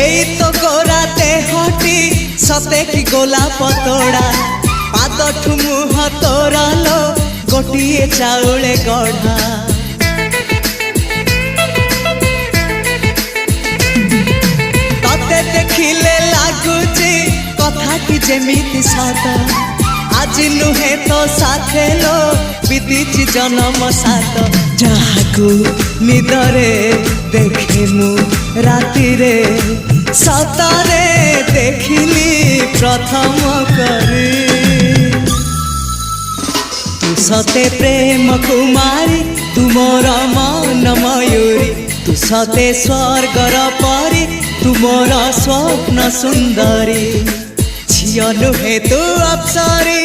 এই তো গোরাতে হটি সতে কি গোলাপ তোড়া পাদঠু মুহ তোরালো গোটিয়ে চাউলে গড়া ততে দেখিলে লাগুছি কথাটি যেমিতি সত আজি নুহে তো সাথে লো বিদিছি জনম সাত যাহাকু নিদরে দেখে মু রাতিরে সতরে দেখিলি প্রথম করে তু সতে প্রেম কুমারী তু মোর মন ময়ূরী তু সতে স্বর্গর পরি তু মোর স্বপ্ন সুন্দরী ঝিও নুহে তু অপ্সরী।